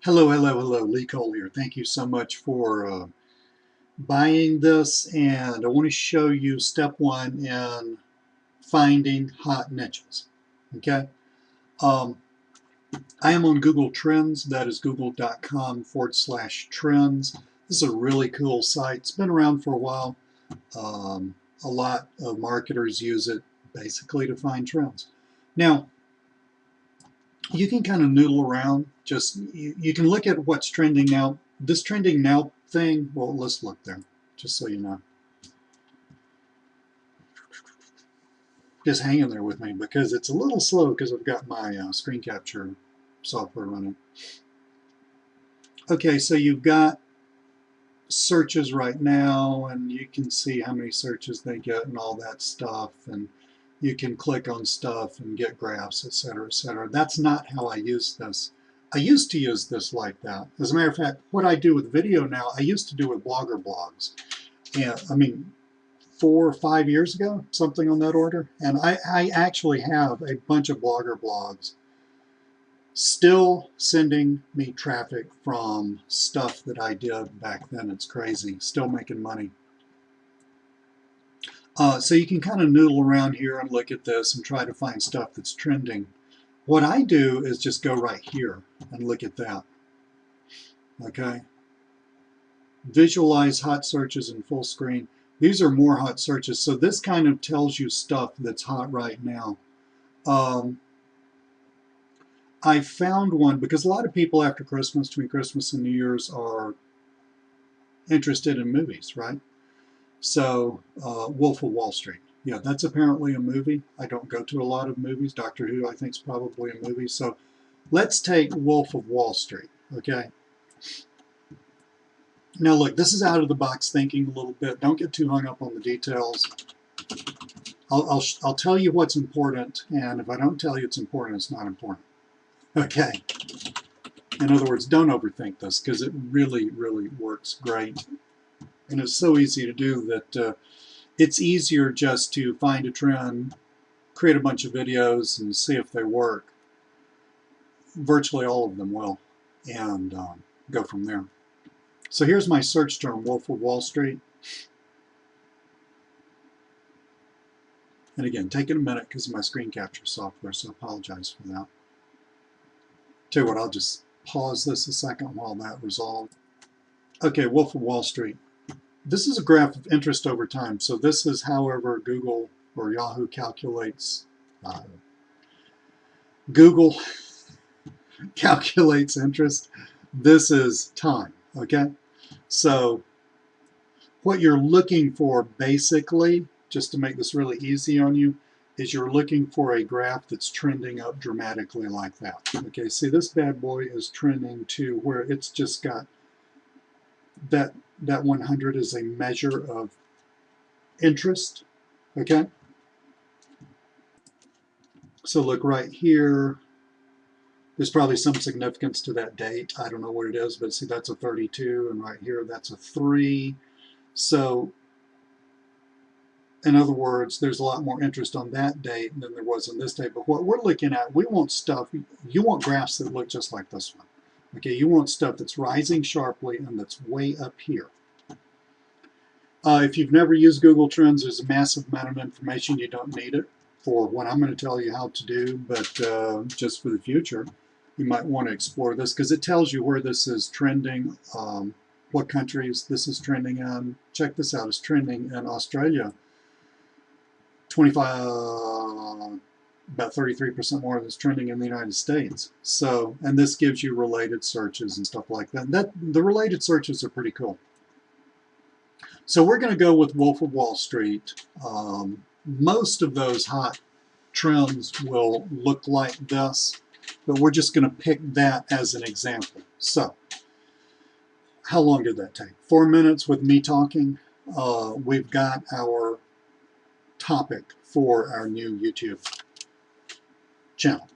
Hello, hello, hello. Lee Cole here. Thank you so much for buying this, and I want to show you step one in finding hot niches. Okay, um, I am on Google Trends. That is google.com/trends. This is a really cool site. It's been around for a while. A lot of marketers use it basically to find trends. Now, you can kind of noodle around. Just you can look at what's trending now. This trending now thing, well, let's look there, just so you know. Just hang in there with me because it's a little slow because I've got my screen capture software running. Okay, so you've got searches right now, and you can see how many searches they get and all that stuff, and you can click on stuff and get graphs, etc., etc. That's not how I use this. I used to use this like that. As a matter of fact, what I do with video now, I used to do with blogger blogs. And I mean, 4 or 5 years ago, something on that order. And I actually have a bunch of blogger blogs still sending me traffic from stuff that I did back then. It's crazy. Still making money. So you can kind of noodle around here and look at this and try to find stuff that's trending. What I do is just go right here and look at that. Okay. Visualize hot searches in full screen. These are more hot searches. So this kind of tells you stuff that's hot right now. I found one because a lot of people after Christmas, between Christmas and New Year's, are interested in movies, right? So, Wolf of Wall Street. Yeah, that's apparently a movie. I don't go to a lot of movies. Doctor Who, I think, is probably a movie. So, let's take Wolf of Wall Street, okay? Now, look, this is out of the box thinking a little bit. Don't get too hung up on the details. I'll tell you what's important, and if I don't tell you it's important, it's not important. Okay. In other words, don't overthink this because it really, really works great. And it's so easy to do that it's easier just to find a trend, create a bunch of videos, and see if they work. Virtually all of them will, and go from there. So here's my search term, Wolf of Wall Street. And again, taking a minute because of my screen capture software, so I apologize for that. Tell you what, I'll just pause this a second while that resolves. Okay, Wolf of Wall Street. This is a graph of interest over time. So this is however Google or Yahoo calculates, Google calculates interest. This is time, okay? So what you're looking for basically, just to make this really easy on you, is you're looking for a graph that's trending up dramatically like that. Okay, see this bad boy is trending to where it's just got that 100 is a measure of interest, okay? So look right here, there's probably some significance to that date. I don't know what it is, but see that's a 32, and right here that's a 3. So in other words, there's a lot more interest on that date than there was on this date. But what we're looking at, we want stuff, you want graphs that look just like this one. Okay, you want stuff that's rising sharply and that's way up here. If you've never used Google Trends, there's a massive amount of information. You don't need it for what I'm going to tell you how to do, but just for the future, you might want to explore this because it tells you where this is trending, what countries this is trending in. Check this out, it's trending in Australia. 25, about 33% more than it's trending in the United States. So, and this gives you related searches and stuff like that. The related searches are pretty cool. So we're going to go with Wolf of Wall Street. Most of those hot trends will look like this, but we're just going to pick that as an example. So, how long did that take? 4 minutes with me talking. We've got our topic for our new YouTube channel.